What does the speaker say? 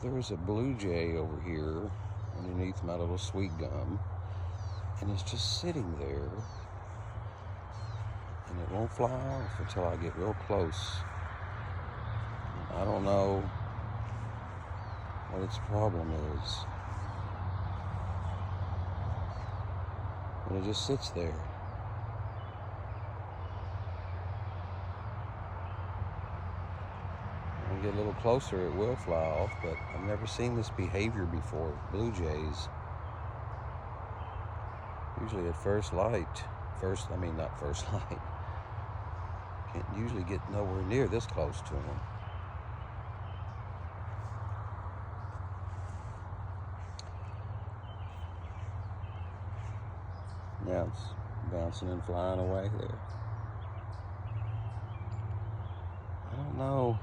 There's a blue jay over here underneath my little sweet gum, and it's just sitting there, and it won't fly off until I get real close. I don't know what its problem is, but it just sits there. When I get a little closer, it will fly off, but I've never seen this behavior before with blue jays. Usually at first light, not first light, can't usually get nowhere near this close to them. Now it's bouncing and flying away there. I don't know